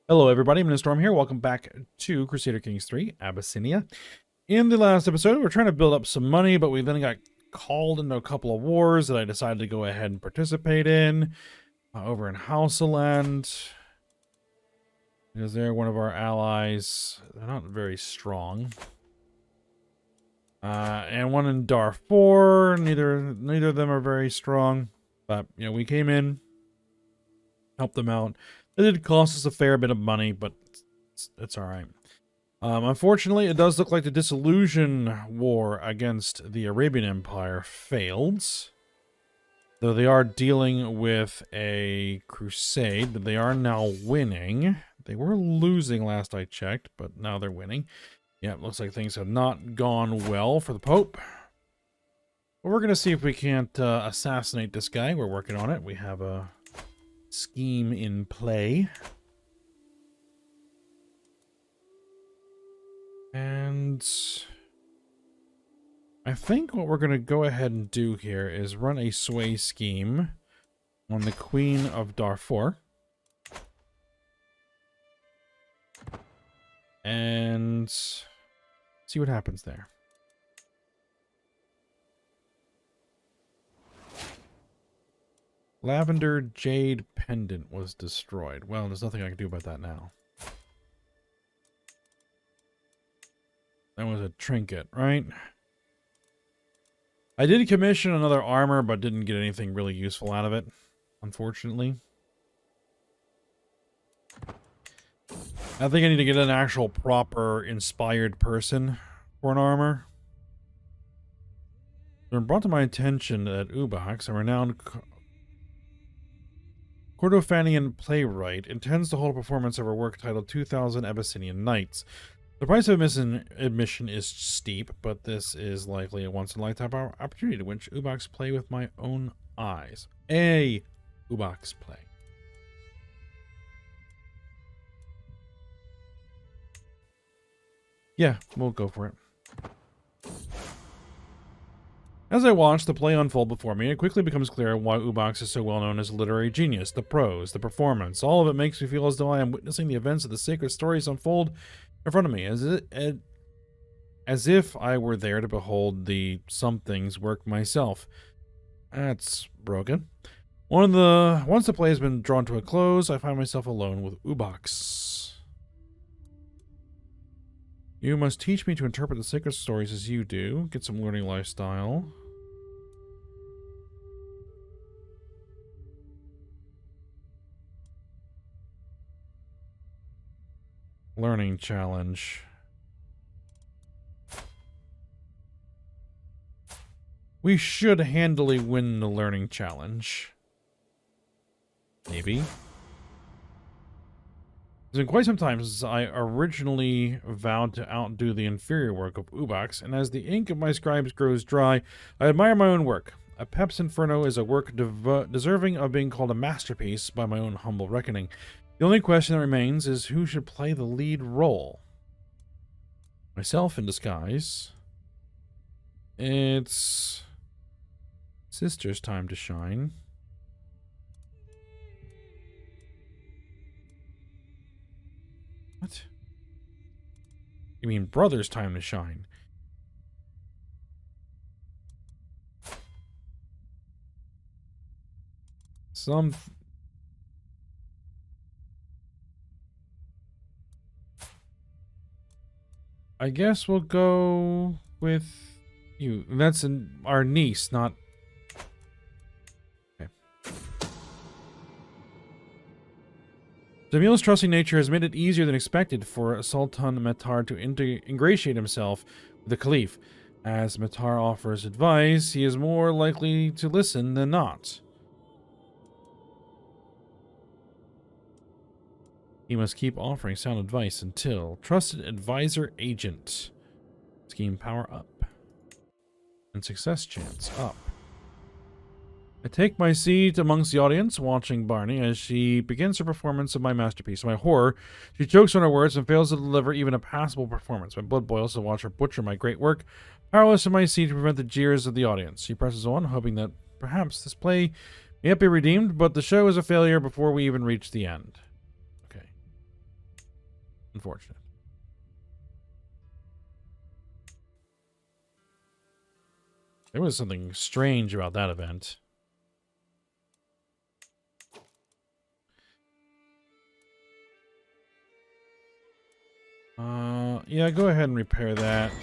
Hello everybody, Storm here. Welcome back to Crusader Kings 3, Abyssinia. In the last episode, we were trying to build up some money, but we then got called into a couple of wars that I decided to go ahead and participate in. Over in Houseland. Because they're one of our allies. They're not very strong. And one in Darfur. Neither of them are very strong. But, you know, we came in, helped them out. It did cost us a fair bit of money, but it's alright. Unfortunately, it does look like the Disillusion War against the Arabian Empire failed. Though they are dealing with a crusade that they are now winning. They were losing last I checked, but now they're winning. Yeah, it looks like things have not gone well for the Pope. But we're going to see if we can't assassinate this guy. We're working on it. We have a scheme in play. And I think what we're going to go ahead and do here is run a sway scheme on the Queen of Darfur. And see what happens there. Lavender Jade Pendant was destroyed. Well, there's nothing I can do about that now. That was a trinket, right? I did commission another armor, but didn't get anything really useful out of it, unfortunately. I think I need to get an actual proper inspired person for an armor. It was brought to my attention that Ubax, a renowned Kordofanian playwright, intends to hold a performance of her work titled 2000 Abyssinian Nights. The price of admission is steep, but this is likely a once-in-a-lifetime opportunity to watch Ubax play with my own eyes. A Ubax play. Yeah, we'll go for it. As I watch the play unfold before me, it quickly becomes clear why Ubax is so well known as a literary genius. The prose, the performance, all of it makes me feel as though I am witnessing the events of the sacred stories unfold in front of me, as if I were there to behold the somethings work myself. That's broken. Once the play has been drawn to a close, I find myself alone with Ubax. You must teach me to interpret the sacred stories as you do. Get some learning lifestyle. Learning challenge. We should handily win the learning challenge. Maybe. It's been quite some time since I originally vowed to outdo the inferior work of Ubax, and as the ink of my scribes grows dry, I admire my own work. A Pep's Inferno is a work deserving of being called a masterpiece by my own humble reckoning. The only question that remains is who should play the lead role. Myself in disguise. It's sister's time to shine. What? You mean brother's time to shine? I guess we'll go with you. That's our niece, not... Okay. Jamil's trusting nature has made it easier than expected for Sultan Matar to ingratiate himself with the Caliph. As Matar offers advice, he is more likely to listen than not. He must keep offering sound advice until Trusted Advisor Agent. Scheme power up. And success chance up. I take my seat amongst the audience, watching Barney as she begins her performance of my masterpiece. To my horror, she chokes on her words and fails to deliver even a passable performance. My blood boils to watch her butcher my great work, powerless in my seat to prevent the jeers of the audience. She presses on, hoping that perhaps this play may not be redeemed, but the show is a failure before we even reach the end. Okay. Unfortunate. There was something strange about that event. Yeah, go ahead and repair that.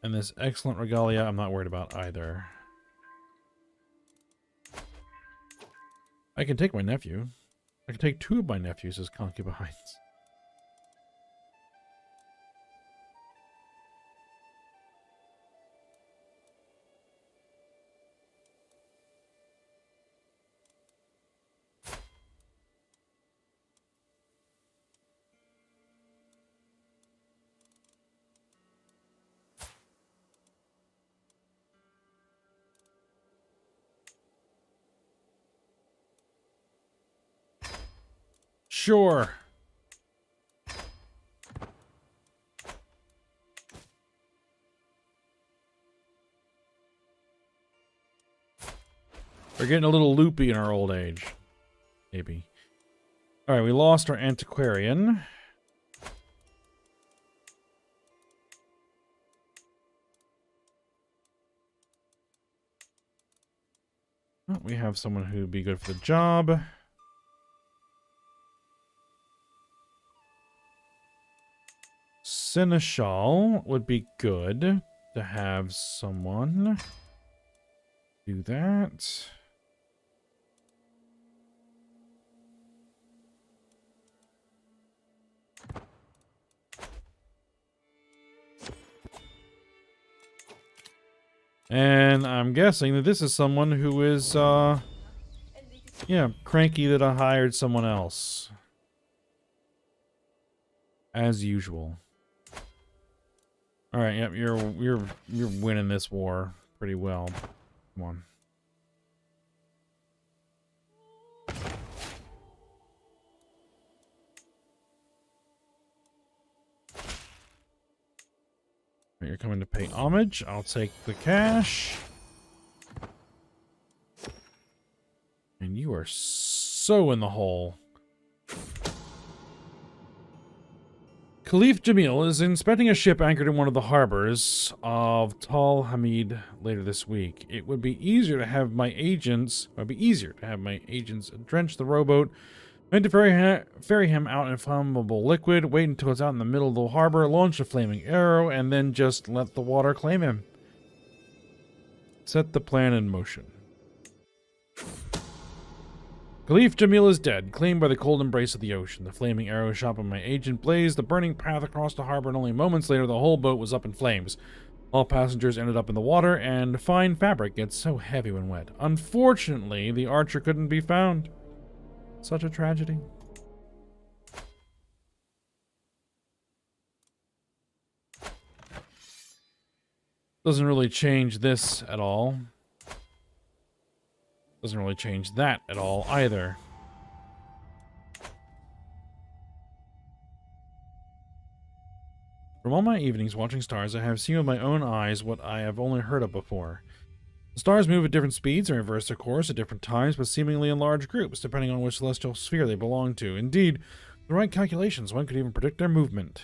And this excellent regalia, I'm not worried about either. I can take my nephew. I can take 2 of my nephews as concubines. Sure. We're getting a little loopy in our old age. Maybe. Alright, we lost our antiquarian. Oh, we have someone who would be good for the job. Seneschal would be good to have someone do that. And I'm guessing that this is someone who is, yeah, cranky that I hired someone else. As usual. All right, yep, you're winning this war pretty well. Come on. You're coming to pay homage. I'll take the cash. And you are so in the hole. Khalif Jamil is inspecting a ship anchored in one of the harbors of Tal Hamid later this week. It would be easier to have my agents drench the rowboat, meant to ferry him out in flammable liquid, wait until it's out in the middle of the harbor, launch a flaming arrow, and then just let the water claim him. Set the plan in motion. Khalif Jamil is dead, claimed by the cold embrace of the ocean. The flaming arrow shot by my agent blazed the burning path across the harbor, and only moments later the whole boat was up in flames. All passengers ended up in the water, and fine fabric gets so heavy when wet. Unfortunately, the archer couldn't be found. Such a tragedy. Doesn't really change this at all. Doesn't really change that at all either. From all my evenings watching stars, I have seen with my own eyes what I have only heard of before. The stars move at different speeds and reverse their course at different times, but seemingly in large groups, depending on which celestial sphere they belong to. Indeed, with the right calculations, one could even predict their movement.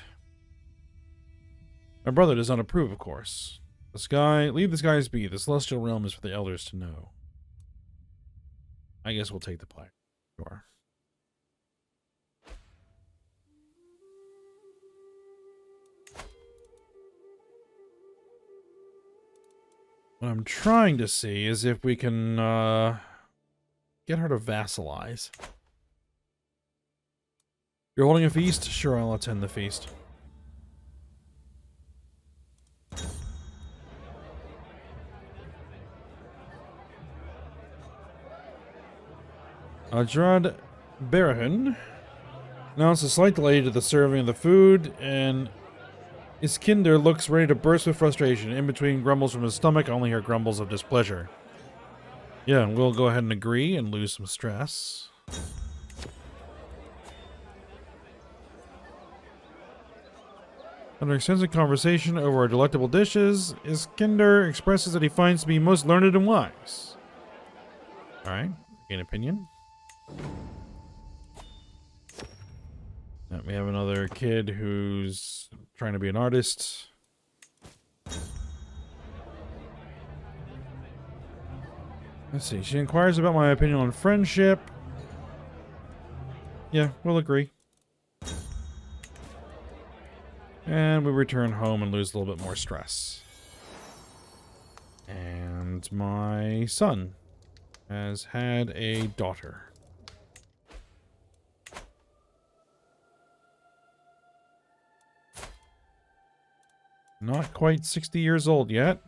My brother does not approve, of course. Leave the skies be. The celestial realm is for the elders to know. I guess we'll take the play. Sure. What I'm trying to see is if we can get her to vassalize. You're holding a feast? Sure, I'll attend the feast. Adrad Barahan announced a slight delay to the serving of the food, and Iskinder looks ready to burst with frustration. In between grumbles from his stomach, I only hear grumbles of displeasure. Yeah, and we'll go ahead and agree and lose some stress. Under extensive conversation over our delectable dishes, Iskinder expresses that he finds to be most learned and wise. Alright, gain opinion. We have another kid who's trying to be an artist. Let's see. She inquires about my opinion on friendship. Yeah, we'll agree. And we return home and lose a little bit more stress. And my son has had a daughter. Not quite 60 years old yet.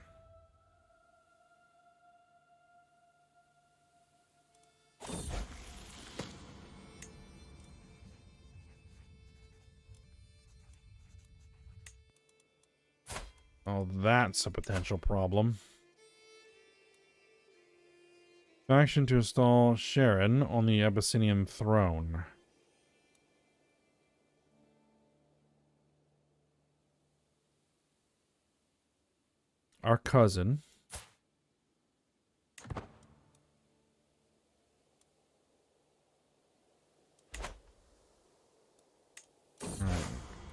Oh, that's a potential problem. Faction to install Sharon on the Abyssinian throne. Our cousin.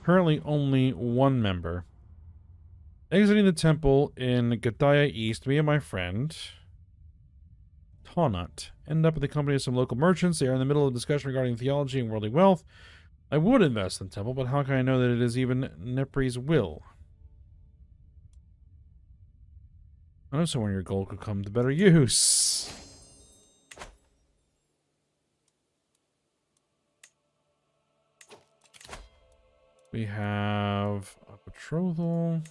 Currently only one member. Exiting the temple in Gadaya East, me and my friend Taunut end up in the company of some local merchants. They are in the middle of a discussion regarding theology and worldly wealth. I would invest in the temple, but how can I know that it is even Nepri's will? I know somewhere your gold could come to better use. We have a betrothal.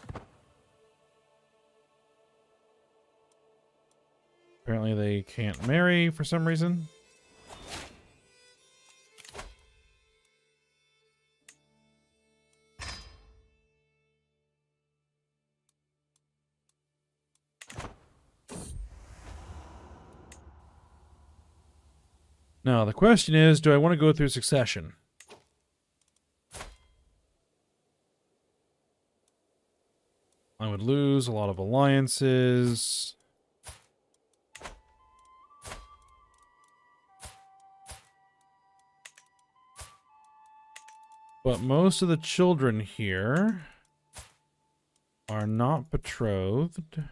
Apparently they can't marry for some reason. Now, the question is, do I want to go through succession? I would lose a lot of alliances. But most of the children here are not betrothed.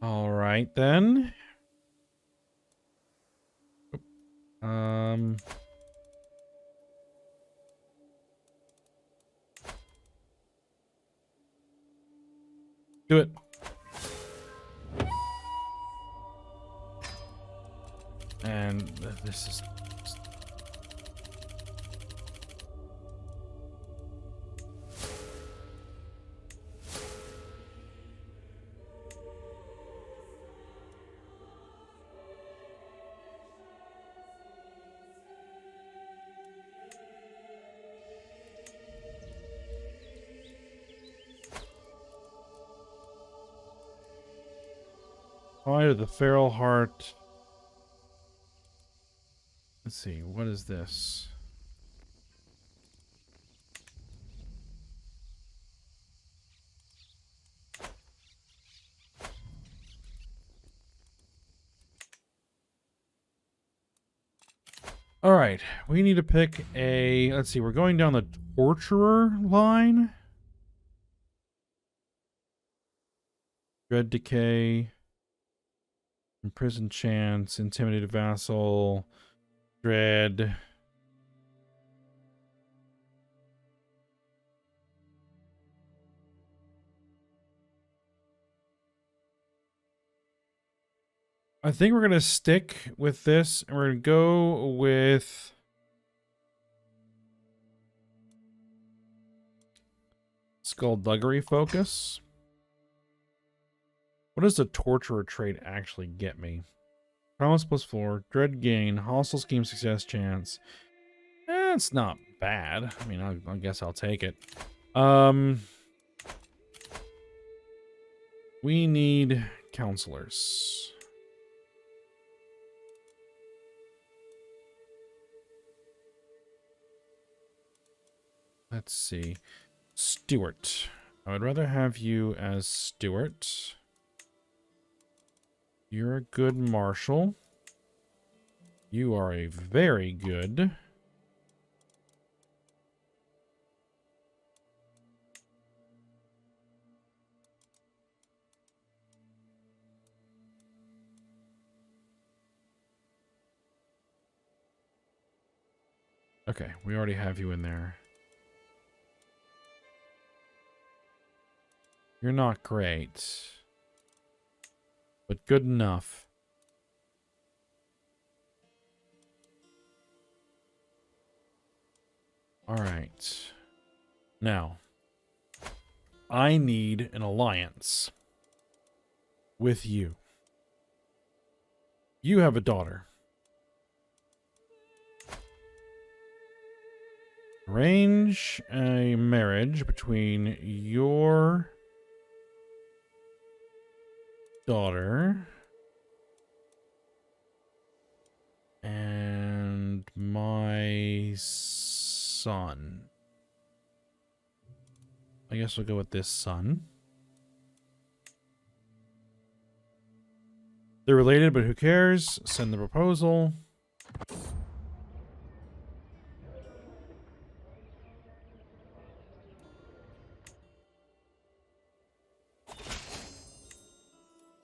All right, then. Do it. And this is... Eye of the Feral Heart. Let's see, what is this? All right, we need to pick a... Let's see, we're going down the Torturer line. Dread Decay. Imprisoned Chance. Intimidated Vassal. Dread. I think we're going to stick with this, and we're going to go with... Skullduggery focus. What does the Torturer trait actually get me? Promise +4, Dread gain, hostile scheme success chance. It's not bad. I mean, I guess I'll take it. We need counselors. Let's see. Stewart. I would rather have you as Stewart. You're a good marshal. You are a very good... Okay, we already have you in there. You're not great, but good enough. All right. Now, I need an alliance with you. You have a daughter. Arrange a marriage between your daughter and my son. I guess we'll go with this son. They're related, but who cares? Send the proposal.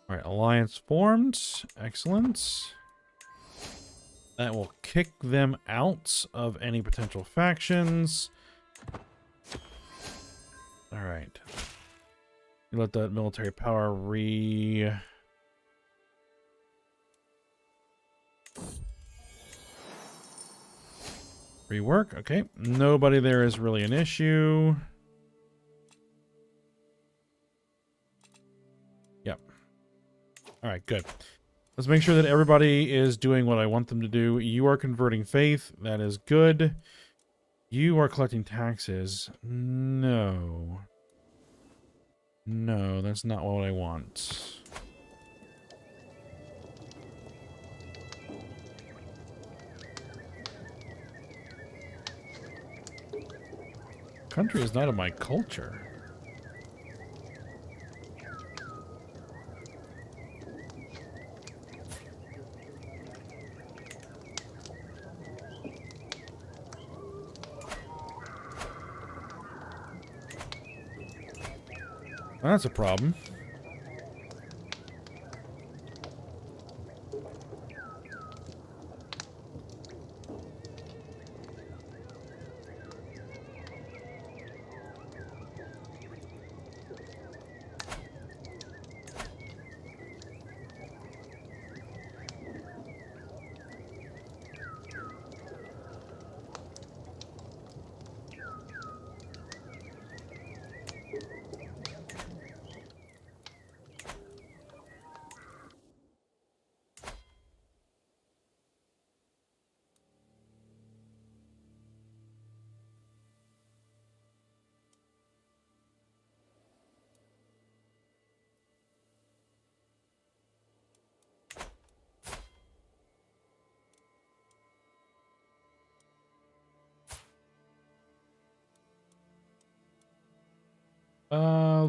All right, alliance formed. Excellent. That will kick them out of any potential factions. All right. You let that military power rework. Okay. Nobody there is really an issue. Yep. All right, good. Let's make sure that everybody is doing what I want them to do. You are converting faith. That is good. You are collecting taxes. No. No, that's not what I want. Country is not of my culture. That's a problem.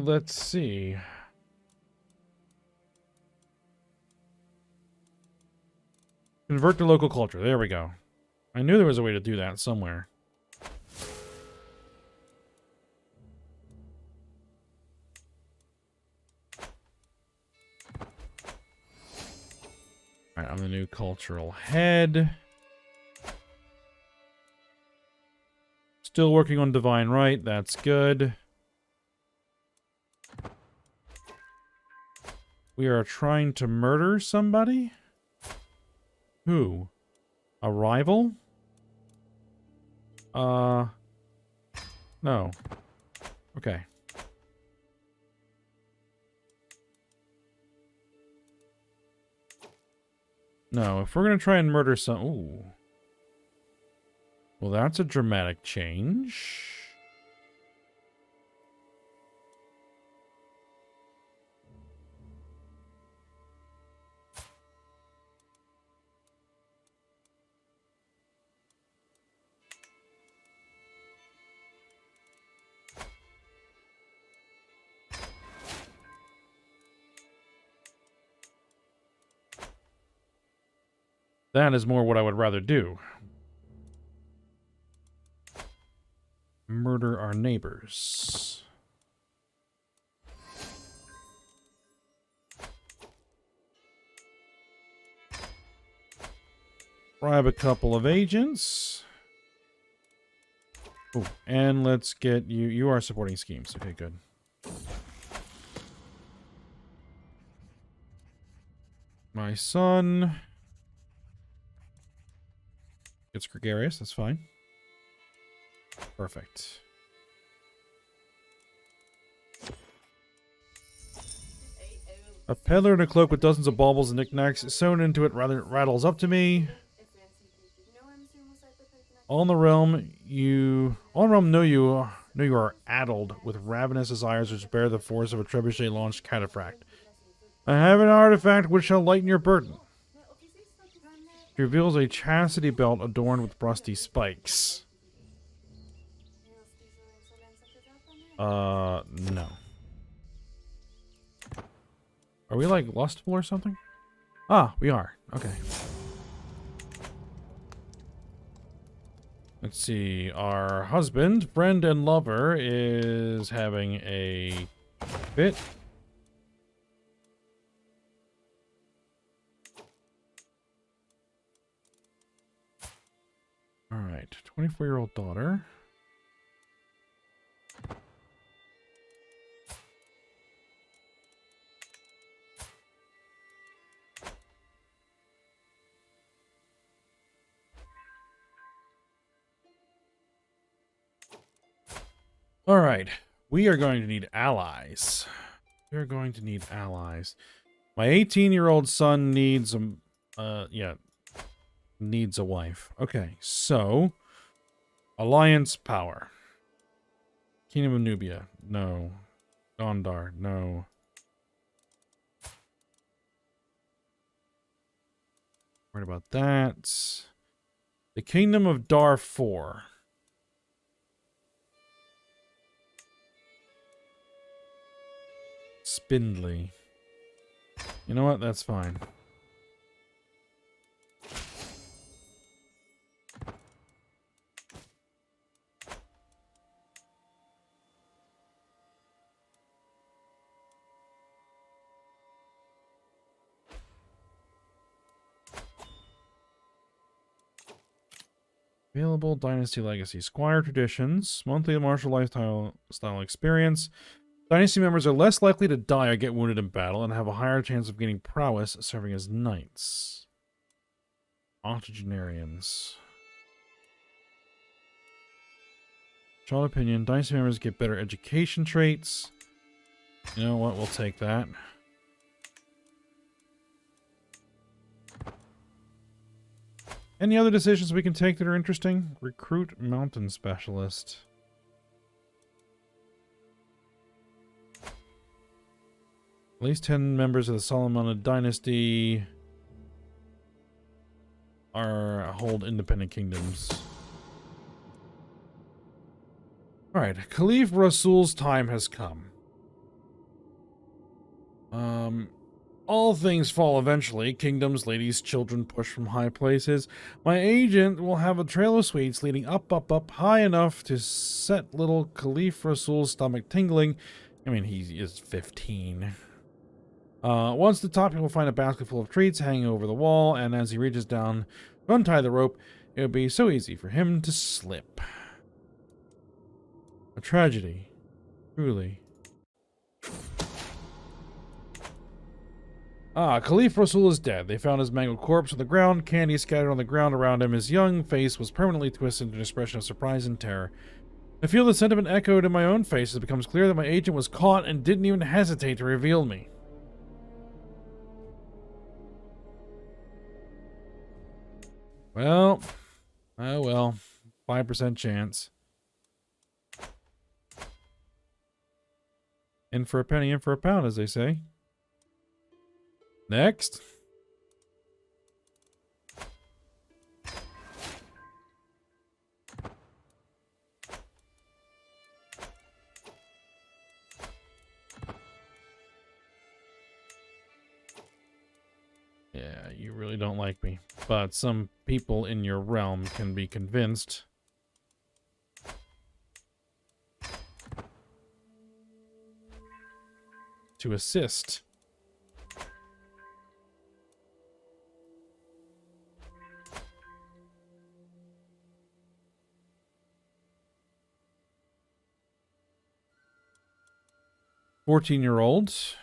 Let's see. Convert to local culture. There we go. I knew there was a way to do that somewhere. Alright, I'm the new cultural head. Still working on divine right. That's good. We are trying to murder somebody? Who? A rival? No. Okay. No, if we're gonna try and murder some... Ooh. Well, that's a dramatic change. That is more what I would rather do. Murder our neighbors. Bribe a couple of agents. Oh, and let's get you. You are supporting schemes. Okay, good. My son gets gregarious. That's fine. Perfect. A peddler in a cloak with dozens of baubles and knickknacks sewn into it rather rattles up to me. All in the realm know you are addled with ravenous desires which bear the force of a trebuchet-launched cataphract. I have an artifact which shall lighten your burden. It reveals a chastity belt adorned with rusty spikes. No. Are we, like, lustful or something? Ah, we are. Okay. Let's see. Our husband, friend, and lover is having a fit. Alright. 24-year-old daughter. Alright. We are going to need allies. We are going to need allies. My 18-year-old son needs needs a wife. Okay, so alliance power. Kingdom of Nubia, no. Gondar, no. Worried about that. The Kingdom of Darfur. Spindly. You know what? That's fine. Available Dynasty Legacy. Squire Traditions. Monthly martial lifestyle experience. Dynasty members are less likely to die or get wounded in battle and have a higher chance of gaining prowess serving as knights. Octogenarians. Strong opinion. Dynasty members get better education traits. You know what? We'll take that. Any other decisions we can take that are interesting? Recruit mountain specialist. At least 10 members of the Solomon dynasty hold independent kingdoms. Alright, Caliph Rasul's time has come. All things fall eventually. Kingdoms, ladies, children push from high places. My agent will have a trail of sweets leading up, high enough to set little Caliph Rasul's stomach tingling. I mean, he is 15. Once the top, he will find a basket full of treats hanging over the wall, and as he reaches down to untie the rope, it would be so easy for him to slip. A tragedy. Truly. Ah, Caliph Rasul is dead. They found his mangled corpse on the ground, candy scattered on the ground around him. His young face was permanently twisted into an expression of surprise and terror. I feel the sentiment echoed in my own face as it becomes clear that my agent was caught and didn't even hesitate to reveal me. Well, oh well, 5% chance. In for a penny, in for a pound, as they say. Next. Yeah, you really don't like me. But some people in your realm can be convinced. To assist. "14-year-olds.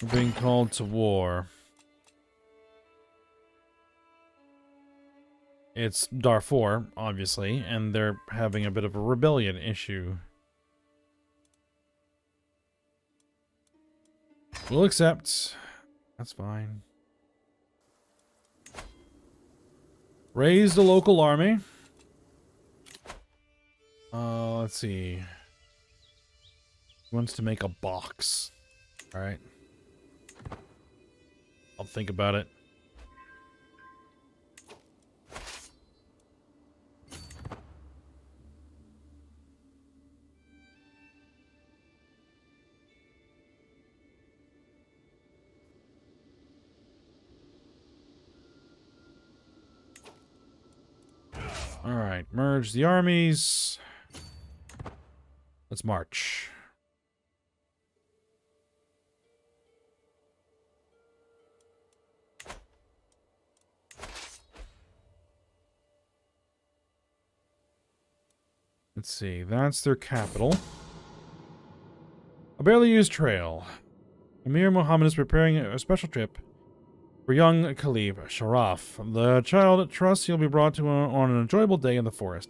Are being called to war. It's Darfur, obviously, and they're having a bit of a rebellion issue. We'll accept. That's fine. Raise the local army. Let's see. He wants to make a box. Alright. I'll think about it. Alright, merge the armies. Let's march. Let's see, that's their capital. A barely used trail. Emir Muhammad is preparing a special trip for young Caliph Sharaf. The child trusts he'll be brought to on an enjoyable day in the forest.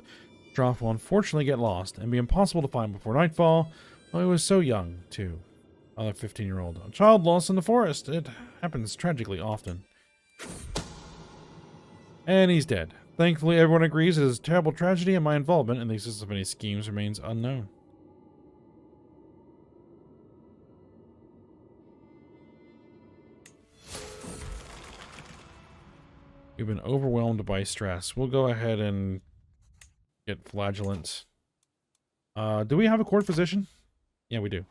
Sharaf will unfortunately get lost and be impossible to find before nightfall. Oh, he was so young, too. Another 15-year-old. A child lost in the forest. It happens tragically often. And he's dead. Thankfully, everyone agrees it is a terrible tragedy, and my involvement in the existence of any schemes remains unknown. We've been overwhelmed by stress. We'll go ahead and get flagellant. Do we have a court physician? Yeah, we do.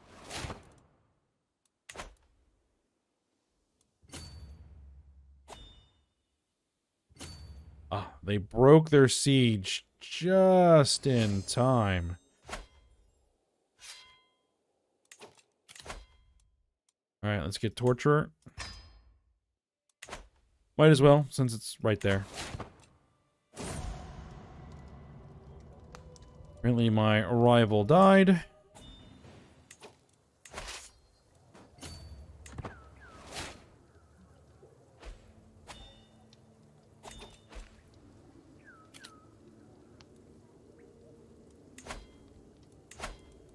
Ah, they broke their siege just in time. Alright, let's get Torturer. Might as well, since it's right there. Apparently my rival died.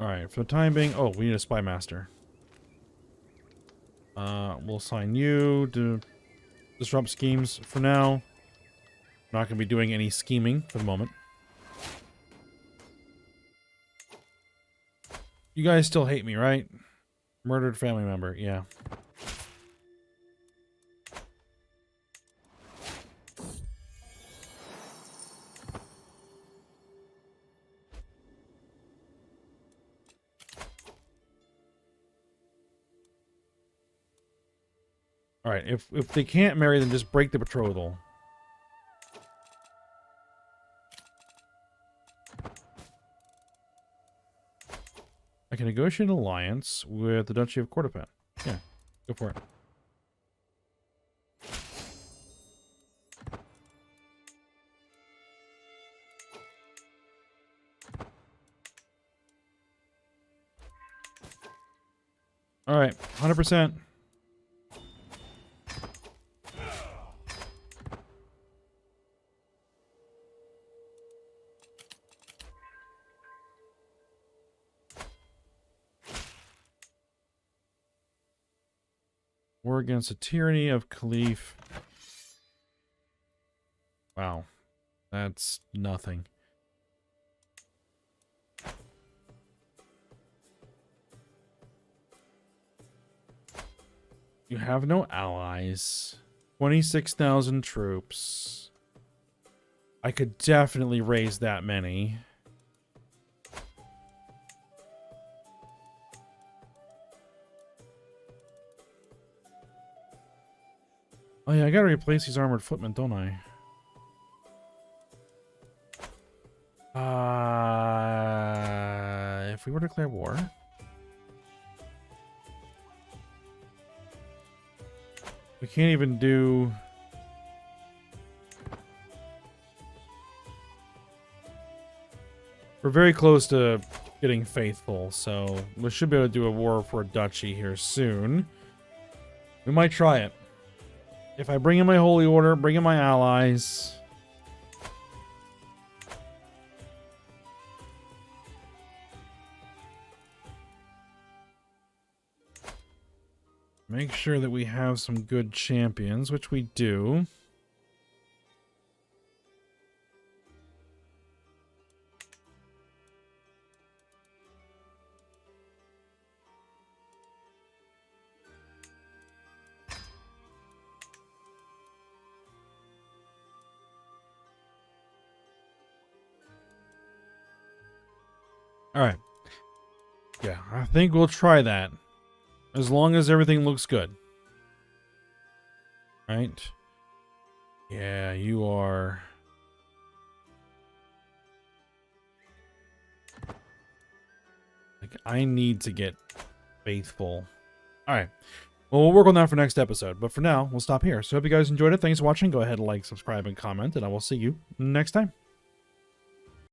Alright, for the time being... Oh, we need a spy master. We'll assign you to disrupt schemes for now. Not going to be doing any scheming for the moment. You guys still hate me, right? Murdered family member, yeah. Alright, if they can't marry, then just break the betrothal. I can negotiate an alliance with the Duchy of Kordofan. Yeah, go for it. Alright, 100%. War against the tyranny of Caliph. Wow. That's nothing. You have no allies. 26,000 troops. I could definitely raise that many. Oh yeah, I gotta replace these armored footmen, don't I? If we were to declare war, we can't even do. We're very close to getting faithful, so we should be able to do a war for a duchy here soon. We might try it. If I bring in my holy order, bring in my allies. Make sure that we have some good champions, which we do. All right. Yeah, I think we'll try that. As long as everything looks good. Right? Yeah, you are... Like, I need to get faithful. Alright. Well, we'll work on that for next episode. But for now, we'll stop here. So, hope you guys enjoyed it. Thanks for watching. Go ahead and like, subscribe, and comment. And I will see you next time.